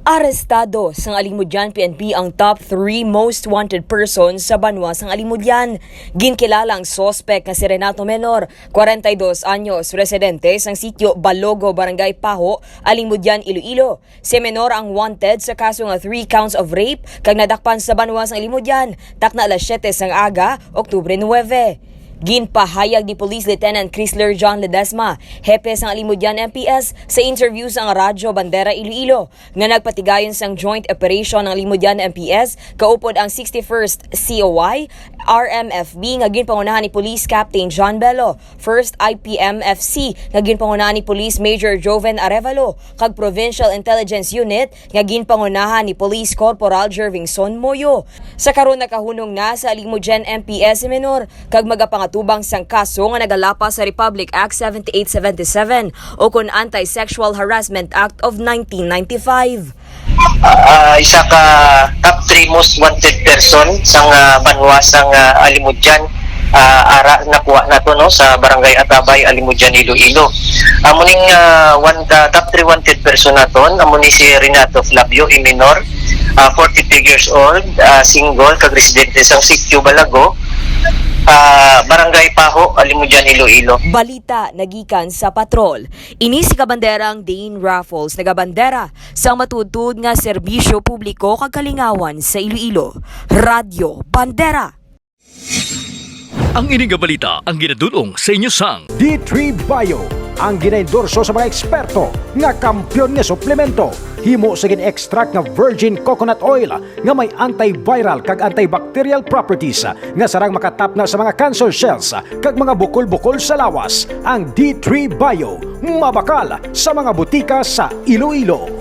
Arestado sang Alimudyan PNP ang top 3 most wanted persons sa banwa sang Alimudyan. Ginkilala ang sospek na si Renato Menor, 42 anyos, residente sang sitio Balogo, Barangay Paho, Alimudyan, Iloilo. Si Menor ang wanted sa kaso nga 3 counts of rape kag nadakpan sa banwa sang Alimudyan, takna alas 7 sang aga, Oktubre 9. Ginpahayag ni Police Lieutenant Chrysler John Ledesma, hepe sang Alimudyan MPS, sa interview sa Radyo Bandera Iloilo, nga nagpatigayon sang joint operation ng Alimudyan MPS, kaupod ang 61st COI, RMFB, nga ginpangunahan ni Police Captain John Bello, 1st IPMFC, nga ginpangunahan ni Police Major Joven Arevalo, kag Provincial Intelligence Unit, nga ginpangunahan ni Police Corporal Jervingson Moyo. Sa karon nakahunong na sa Alimudyan MPS si Menor, kag magapangatubang sang kaso nga nagalapas sa Republic Act 7877 o kun Anti-Sexual Harassment Act of 1995. Isa ka top 3 most wanted person sang banwa sang Alimudyan. Ara nakuha nato no sa Barangay Atabay, Alimudyan, Iloilo. Amuning top 3 wanted person naton amuni si Renato Flavio E. Menor, 43 years old, single, kag residente sang sitio Balago, Barangay Paho, Alimudyan, Iloilo. Balita nagikan sa patrol. Ini si kabanderang Dane Raffles nagabandera sa matudtod nga serbisyo publiko kag kalingawan sa Iloilo. Radyo Bandera. Ang ining balita ang ginadulong sa inyo sang D3 Bio, ang ginaendorso sa mga eksperto nga kampyon nga suplemento. Himo sa gin-extract nga virgin coconut oil nga may antiviral kag antibacterial properties nga sarang makatapna sa mga cancer cells kag mga bukol-bukol sa lawas. Ang D3 Bio, mabakal sa mga butika sa Iloilo.